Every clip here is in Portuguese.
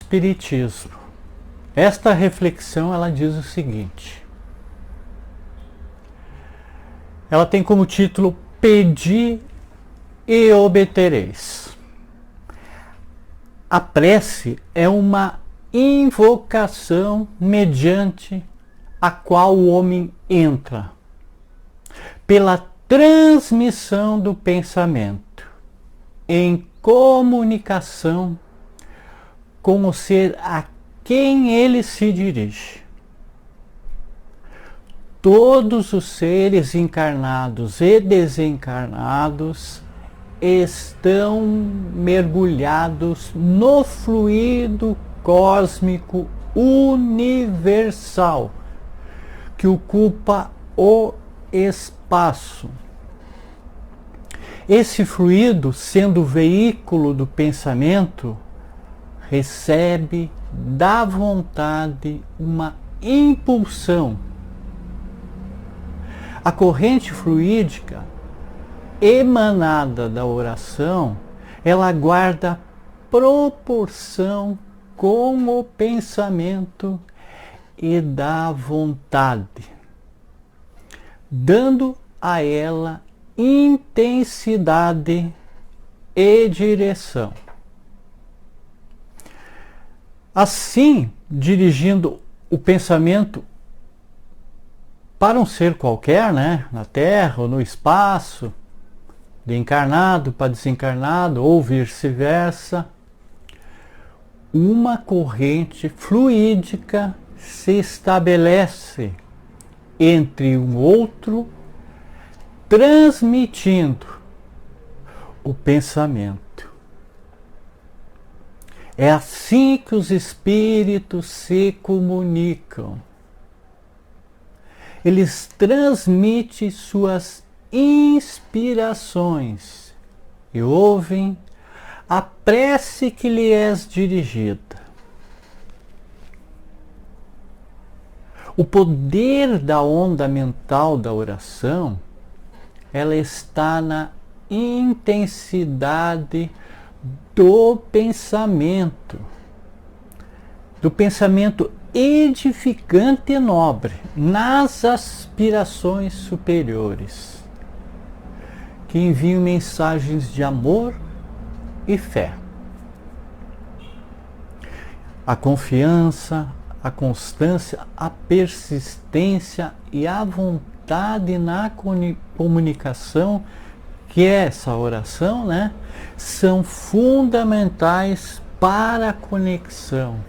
Espiritismo. Esta reflexão ela diz o seguinte. Ela tem como título Pedi e obtereis. A prece é uma invocação mediante a qual o homem entra pela transmissão do pensamento em comunicação com o ser a quem ele se dirige. Todos os seres encarnados e desencarnados estão mergulhados no fluido cósmico universal que ocupa o espaço. Esse fluido, sendo o veículo do pensamento, recebe da vontade uma impulsão. A corrente fluídica emanada da oração, ela guarda proporção com o pensamento e da vontade, dando a ela intensidade e direção. Assim, dirigindo o pensamento para um ser qualquer, né, na Terra ou no espaço, de encarnado para desencarnado ou vice-versa, uma corrente fluídica se estabelece entre um outro, transmitindo o pensamento. É assim que os espíritos se comunicam. Eles transmitem suas inspirações e ouvem a prece que lhe é dirigida. O poder da onda mental da oração, ela está na intensidade do pensamento edificante e nobre, nas aspirações superiores, que enviam mensagens de amor e fé. A confiança, a constância, a persistência e a vontade na comunicação, que é essa oração, né, são fundamentais para a conexão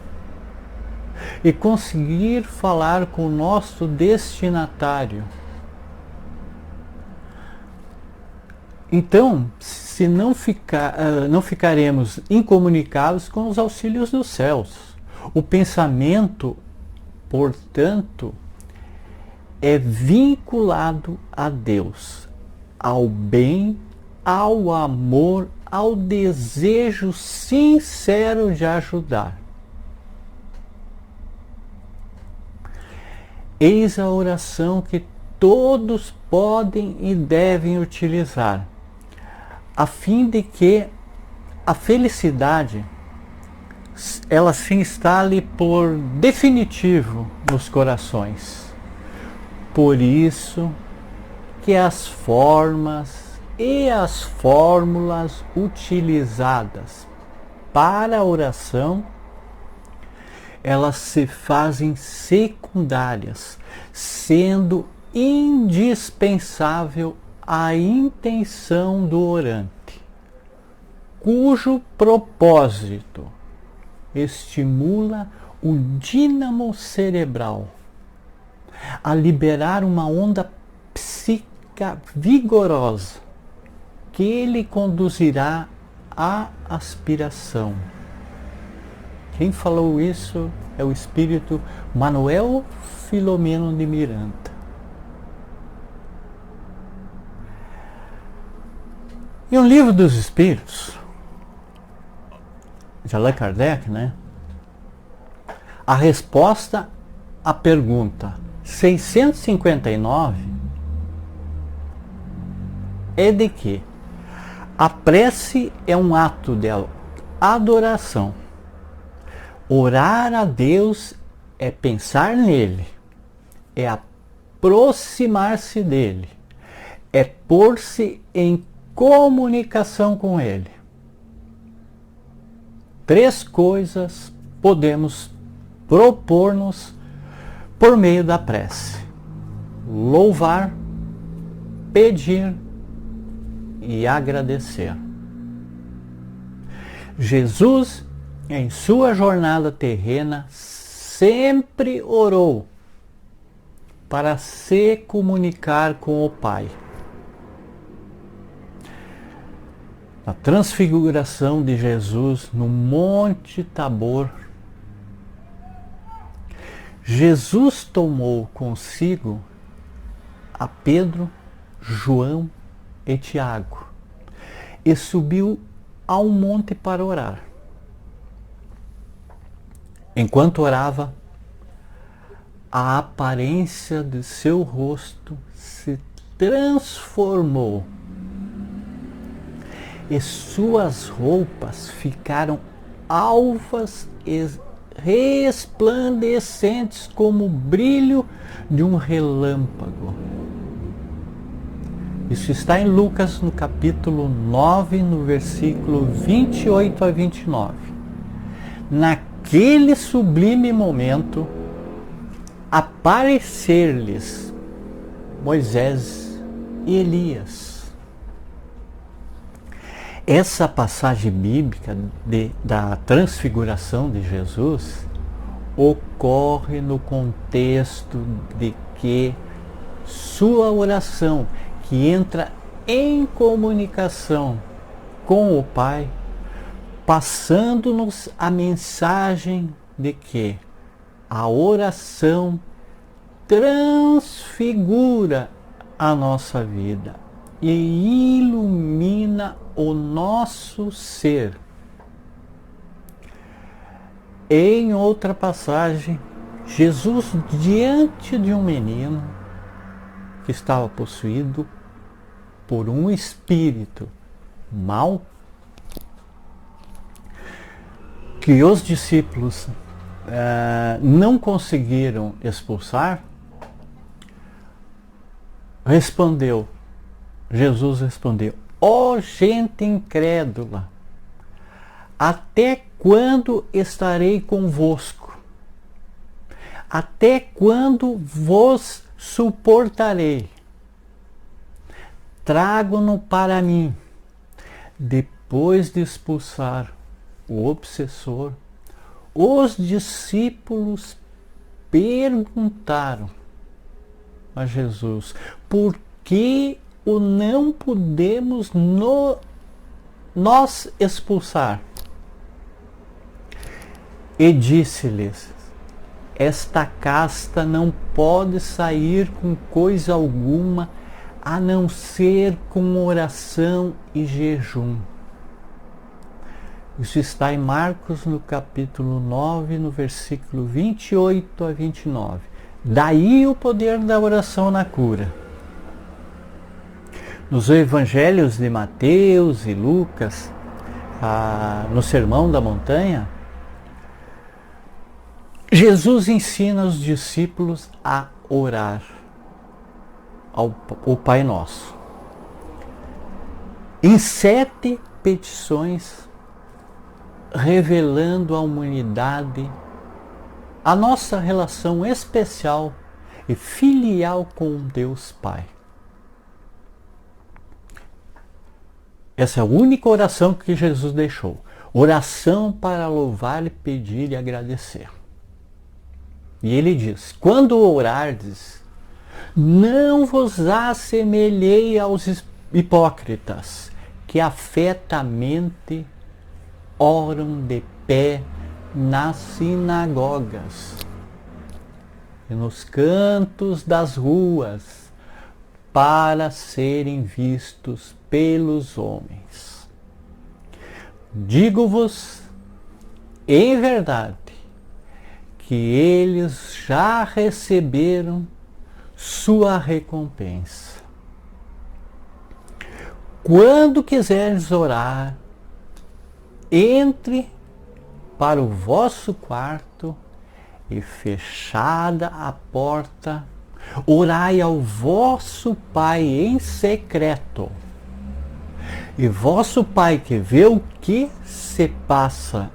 e conseguir falar com o nosso destinatário. Então, se não ficaremos incomunicáveis com os auxílios dos céus. O pensamento, portanto, é vinculado a Deus, ao bem, ao amor, ao desejo sincero de ajudar. Eis a oração que todos podem e devem utilizar, a fim de que a felicidade ela se instale por definitivo nos corações. Por isso que as formas e as fórmulas utilizadas para a oração, elas se fazem secundárias, sendo indispensável a intenção do orante, cujo propósito estimula o dínamo cerebral a liberar uma onda psíquica vigorosa que lhe conduzirá à aspiração. Quem falou isso é o espírito Manuel Filomeno de Miranda. Em um livro dos Espíritos, de Allan Kardec, né? A resposta à pergunta 659 é de que a prece é um ato de adoração, Orar a Deus é pensar nele, é aproximar-se dele, é pôr-se em comunicação com ele. 3 coisas podemos propor-nos por meio da prece: louvar, pedir e agradecer. Jesus, em sua jornada terrena, sempre orou para se comunicar com o Pai. Na transfiguração de Jesus no Monte Tabor, Jesus tomou consigo a Pedro, João e Tiago e subiu ao monte para orar. Enquanto orava, a aparência de seu rosto se transformou e suas roupas ficaram alvas e resplandecentes como o brilho de um relâmpago. Isso está em Lucas, no capítulo 9, no versículo 28 a 29. Naquele sublime momento, aparecer-lhes Moisés e Elias. Essa passagem bíblica da transfiguração de Jesus ocorre no contexto de que sua oração, que entra em comunicação com o Pai, passando-nos a mensagem de que a oração transfigura a nossa vida e ilumina o nosso ser. Em outra passagem, Jesus, diante de um menino que estava possuído por um espírito mau, que os discípulos não conseguiram expulsar, Jesus respondeu: ó gente incrédula, até quando estarei convosco? Até quando vos suportarei? Trago-no para mim. Depois de expulsar o obsessor, os discípulos perguntaram a Jesus: por que o não podemos nós expulsar? E disse-lhes: esta casta não pode sair com coisa alguma a não ser com oração e jejum. Isso está em Marcos, no capítulo 9, no versículo 28 a 29. Daí o poder da oração na cura. Nos evangelhos de Mateus e Lucas, no Sermão da Montanha, Jesus ensina os discípulos a orar ao Pai Nosso. Em 7 petições, revelando à humanidade a nossa relação especial e filial com Deus Pai. Essa é a única oração que Jesus deixou. Oração para louvar, pedir e agradecer. E ele diz: quando orardes, não vos assemelhei aos hipócritas, que afetamente oram de pé nas sinagogas e nos cantos das ruas, para serem vistos pelos homens. Digo-vos, em verdade, que eles já receberam sua recompensa. Quando quiseres orar, entre para o vosso quarto e fechada a porta, orai ao vosso Pai em secreto. E vosso Pai que vê o que se passa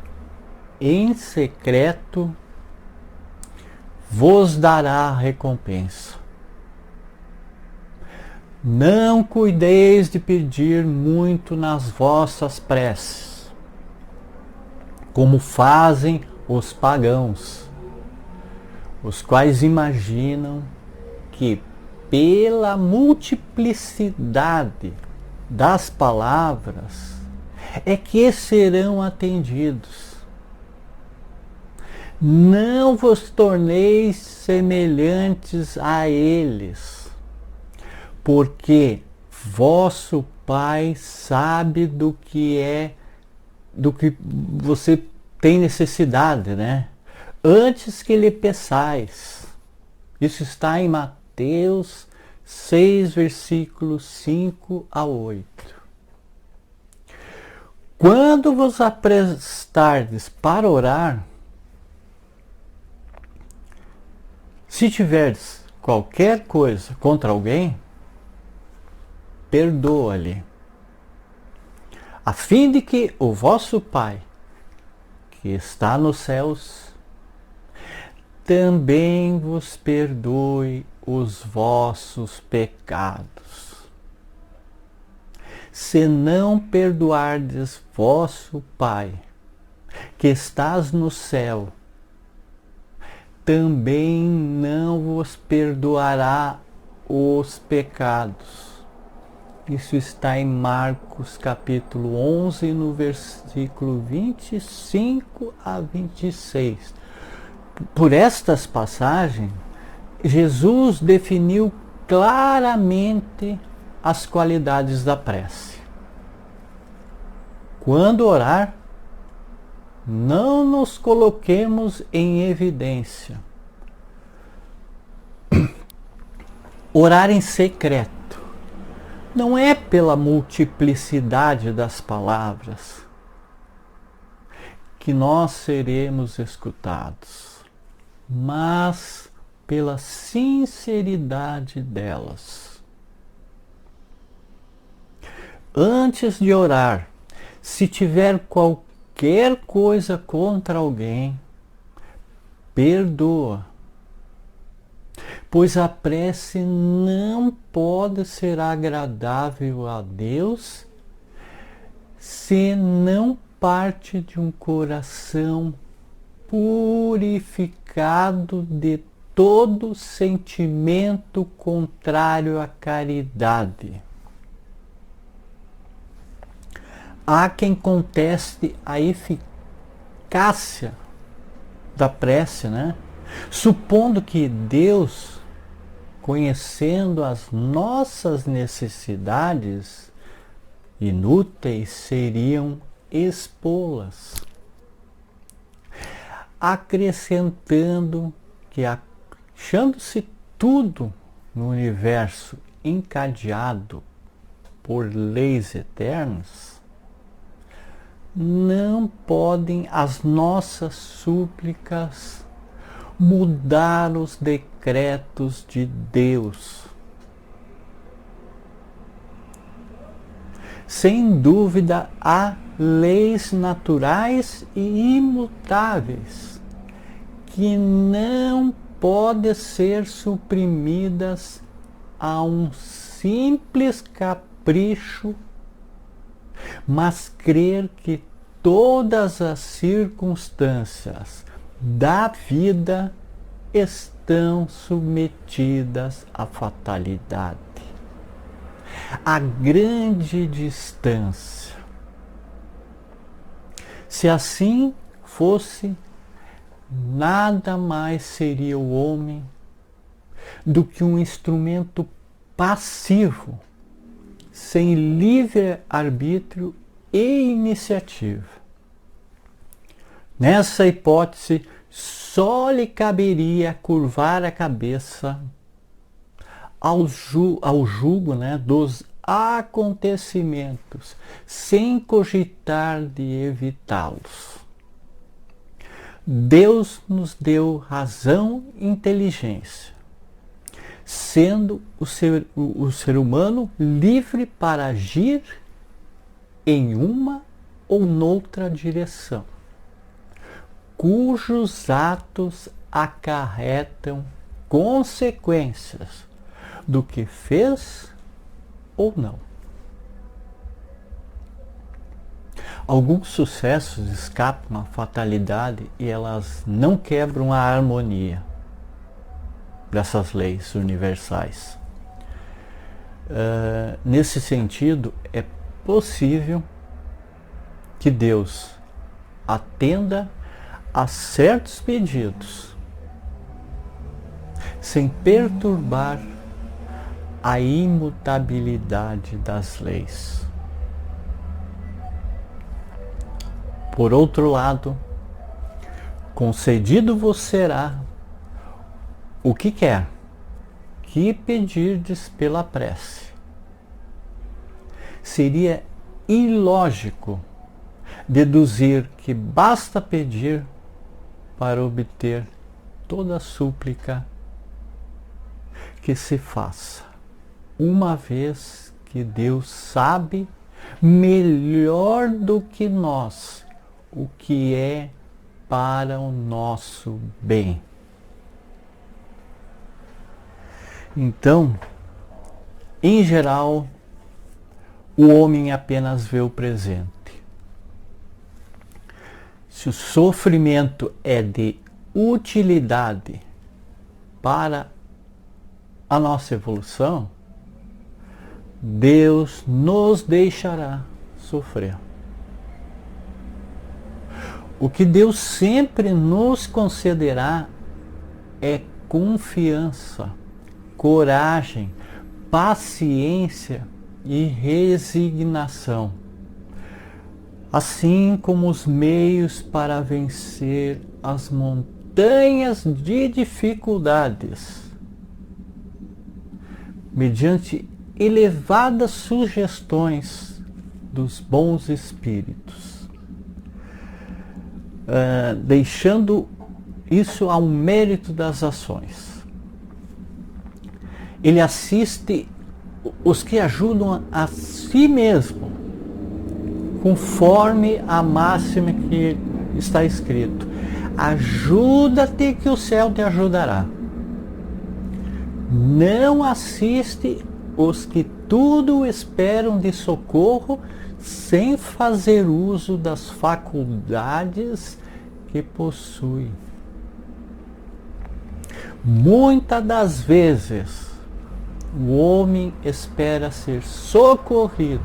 em secreto, vos dará a recompensa. Não cuideis de pedir muito nas vossas preces, como fazem os pagãos, os quais imaginam que pela multiplicidade das palavras é que serão atendidos. Não vos torneis semelhantes a eles, porque vosso Pai sabe do que você tem necessidade, né? Antes que lhe peçais. Isso está em Mateus 6, versículos 5 a 8. Quando vos aprestardes para orar, se tiverdes qualquer coisa contra alguém, perdoa-lhe, a fim de que o vosso Pai, que está nos céus, também vos perdoe os vossos pecados. Se não perdoardes vosso Pai, que estás no céu, também não vos perdoará os pecados. Isso está em Marcos capítulo 11, no versículo 25 a 26. Por estas passagens, Jesus definiu claramente as qualidades da prece. Quando orar, não nos coloquemos em evidência. Orar em secreto não é pela multiplicidade das palavras que nós seremos escutados, mas pela sinceridade delas. Antes de orar, se tiver qualquer coisa contra alguém, perdoa, pois a prece não pode ser agradável a Deus se não parte de um coração purificado de todo sentimento contrário à caridade. Há quem conteste a eficácia da prece, né? Supondo que Deus, conhecendo as nossas necessidades inúteis, seriam expô-las, acrescentando que, achando-se tudo no universo encadeado por leis eternas, não podem as nossas súplicas mudar os decretos de Deus. Sem dúvida, há leis naturais e imutáveis que não podem ser suprimidas a um simples capricho, mas crer que todas as circunstâncias da vida estão submetidas à fatalidade. A grande distância. Se assim fosse, nada mais seria o homem do que um instrumento passivo, sem livre-arbítrio e iniciativa. Nessa hipótese, só lhe caberia curvar a cabeça ao jugo, né, dos acontecimentos, sem cogitar de evitá-los. Deus nos deu razão e inteligência, sendo o ser humano livre para agir em uma ou noutra direção, cujos atos acarretam consequências do que fez ou não. Alguns sucessos escapam à fatalidade e elas não quebram a harmonia dessas leis universais. Nesse sentido, é possível que Deus atenda a certos pedidos sem perturbar a imutabilidade das leis. Por outro lado, concedido vos será o que quer, que pedirdes pela prece. Seria ilógico deduzir que basta pedir para obter toda súplica que se faça, uma vez que Deus sabe melhor do que nós o que é para o nosso bem. Então, em geral, o homem apenas vê o presente. Se o sofrimento é de utilidade para a nossa evolução, Deus nos deixará sofrer. O que Deus sempre nos concederá é confiança, coragem, paciência e resignação, assim como os meios para vencer as montanhas de dificuldades, mediante elevadas sugestões dos bons espíritos, deixando isso ao mérito das ações. Ele assiste os que ajudam a si mesmo, conforme a máxima que está escrito: ajuda-te que o céu te ajudará. Não assiste os que tudo esperam de socorro, sem fazer uso das faculdades que possui. Muitas das vezes, o homem espera ser socorrido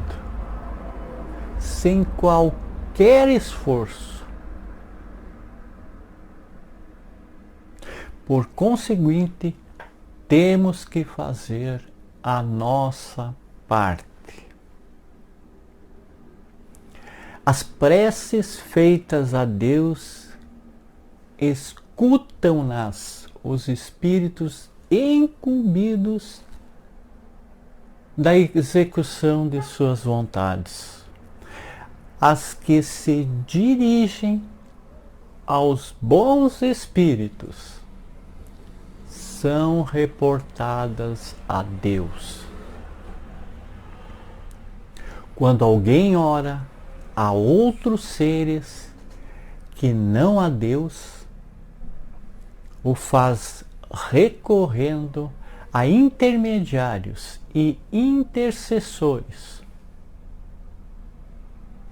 sem qualquer esforço. Por conseguinte, temos que fazer a nossa parte. As preces feitas a Deus escutam-nas os espíritos incumbidos da execução de suas vontades. As que se dirigem aos bons espíritos são reportadas a Deus. Quando alguém ora a outros seres que não a Deus, o faz recorrendo a intermediários e intercessores,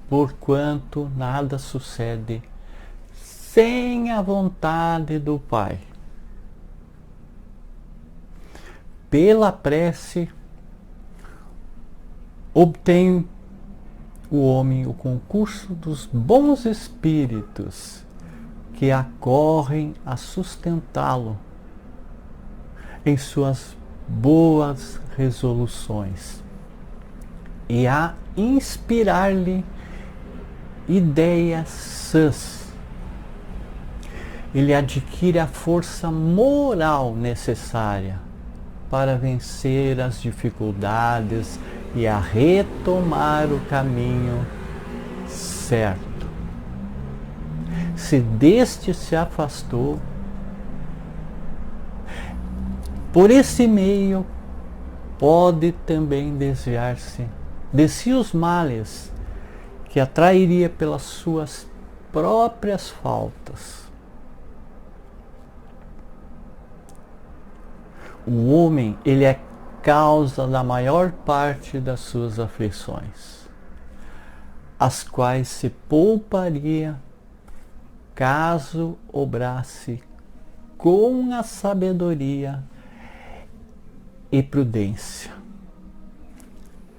porquanto nada sucede sem a vontade do Pai. Pela prece, obtém o homem o concurso dos bons espíritos que acorrem a sustentá-lo em suas boas resoluções e a inspirar-lhe ideias sãs. Ele adquire a força moral necessária para vencer as dificuldades e a retomar o caminho certo. se deste se afastou, por esse meio pode também desviar-se de si os males que atrairia pelas suas próprias faltas. O homem, ele é causa da maior parte das suas aflições, as quais se pouparia caso obrasse com a sabedoria e prudência.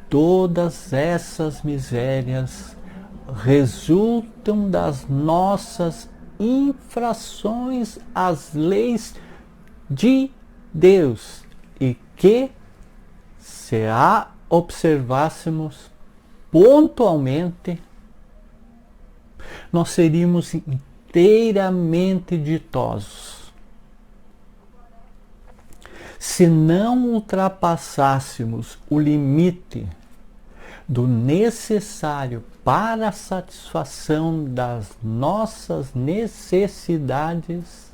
Todas essas misérias resultam das nossas infrações às leis de Deus e que, se a observássemos pontualmente, nós seríamos inteiramente ditosos. Se não ultrapassássemos o limite do necessário para a satisfação das nossas necessidades,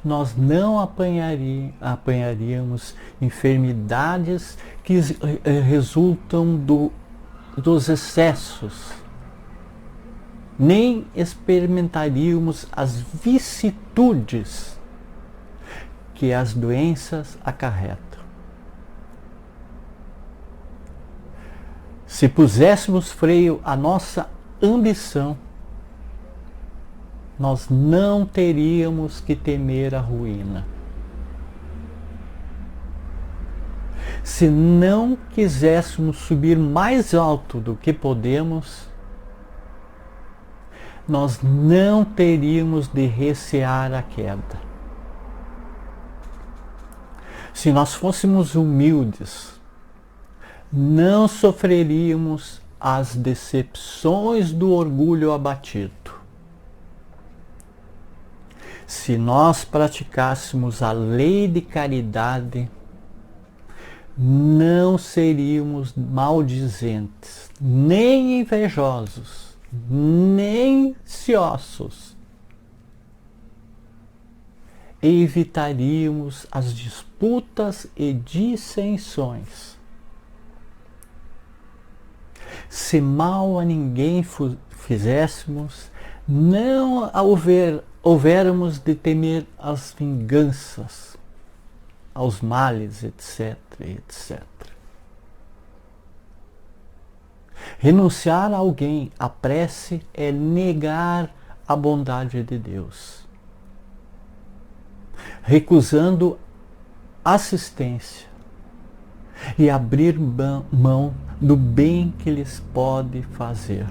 nós não apanharíamos enfermidades que resultam dos excessos, nem experimentaríamos as vicissitudes que as doenças acarretam. Se puséssemos freio à nossa ambição, nós não teríamos que temer a ruína. Se não quiséssemos subir mais alto do que podemos, nós não teríamos de recear a queda. Se nós fôssemos humildes, não sofreríamos as decepções do orgulho abatido. Se nós praticássemos a lei de caridade, não seríamos maldizentes, nem invejosos, nem ciosos. Evitaríamos as disputas e dissensões. Se mal a ninguém fizéssemos, não houvéramos de temer as vinganças, aos males, etc, etc. Renunciar a alguém à prece é negar a bondade de Deus, recusando assistência e abrir mão do bem que lhes pode fazer.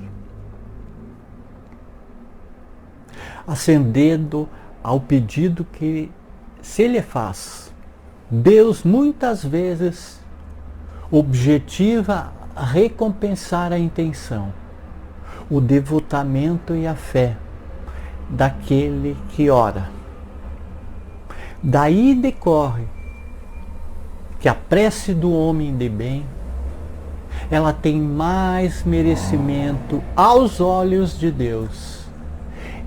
Ascendendo ao pedido que se lhe faz, Deus muitas vezes objetiva recompensar a intenção, o devotamento e a fé daquele que ora. Daí decorre que a prece do homem de bem, ela tem mais merecimento aos olhos de Deus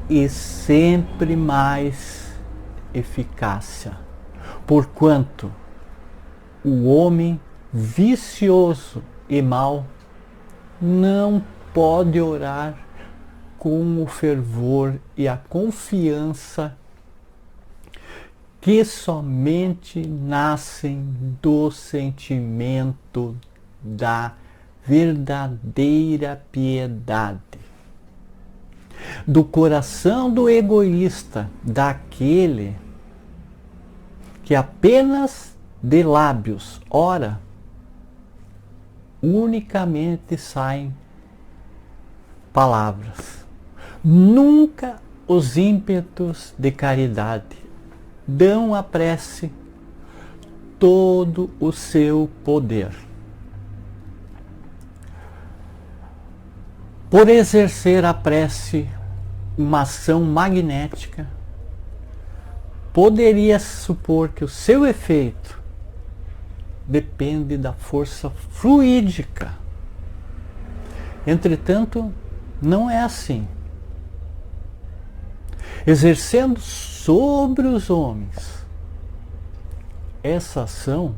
e sempre mais eficácia, porquanto o homem vicioso e mau não pode orar com o fervor e a confiança que somente nascem do sentimento da verdadeira piedade, do coração do egoísta, daquele que apenas de lábios ora, unicamente saem palavras. Nunca os ímpetos de caridade dão à prece todo o seu poder. Por exercer a prece uma ação magnética, poderia supor que o seu efeito depende da força fluídica. Entretanto, não é assim. exercendo sobre os homens essa ação,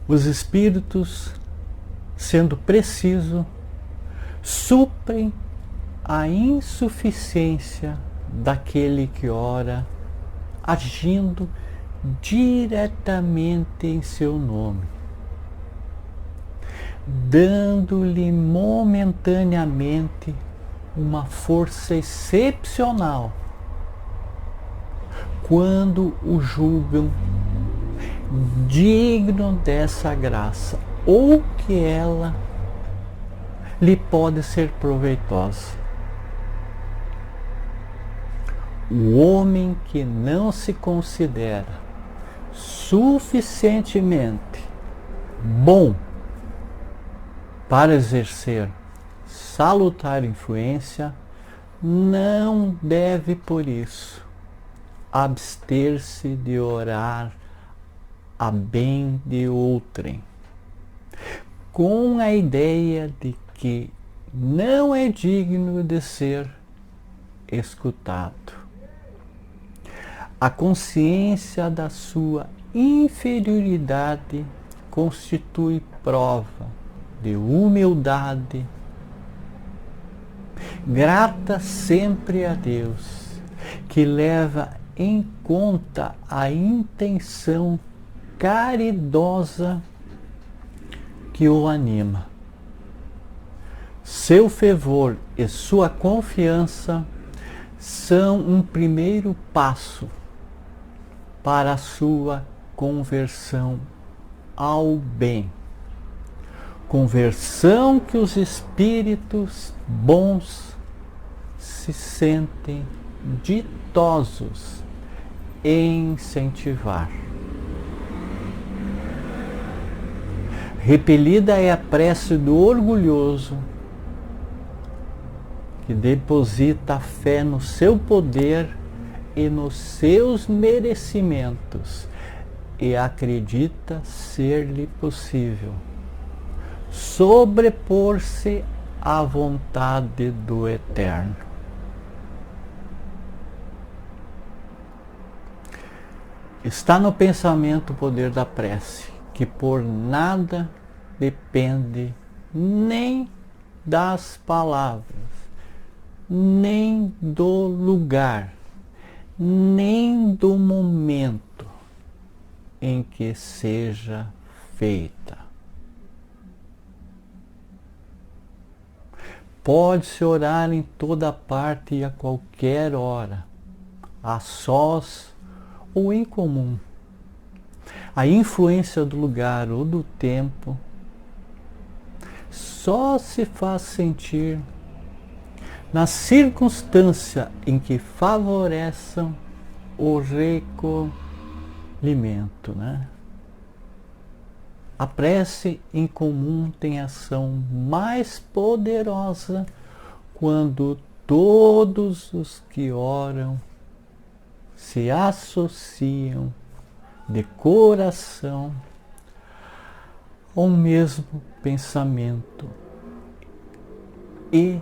os espíritos, sendo preciso, suprem a insuficiência daquele que ora, agindo diretamente em seu nome, dando-lhe momentaneamente uma força excepcional quando o julgam digno dessa graça, ou que ela lhe pode ser proveitosa. O homem que não se considera suficientemente bom para exercer salutar influência não deve, por isso, abster-se de orar a bem de outrem, com a ideia de que não é digno de ser escutado. A consciência da sua inferioridade constitui prova de humildade, grata sempre a Deus, que leva em conta a intenção caridosa que o anima. Seu fervor e sua confiança são um primeiro passo para a sua conversão ao bem. Conversão que os espíritos bons se sentem ditosos em incentivar. Repelida é a prece do orgulhoso, que deposita a fé no seu poder e nos seus merecimentos e acredita ser-lhe possível sobrepor-se à vontade do Eterno. Está no pensamento o poder da prece, que por nada depende nem das palavras, nem do lugar, nem do momento em que seja feita. Pode-se orar em toda parte e a qualquer hora, a sós ou em comum. A influência do lugar ou do tempo só se faz sentir na circunstância em que favoreçam o recolhimento, né? A prece em comum tem ação mais poderosa quando todos os que oram se associam de coração ao mesmo pensamento e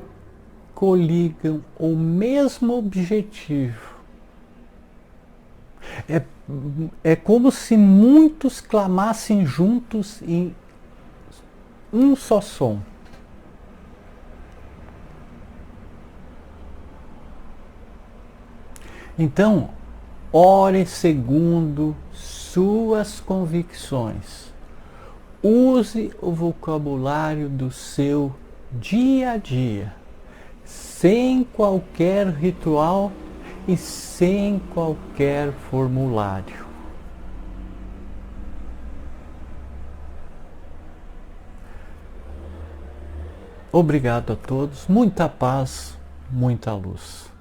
coligam o mesmo objetivo. É como se muitos clamassem juntos em um só som. Então, ore segundo suas convicções. Use o vocabulário do seu dia a dia, sem qualquer ritual e sem qualquer formulário. Obrigado a todos, muita paz, muita luz.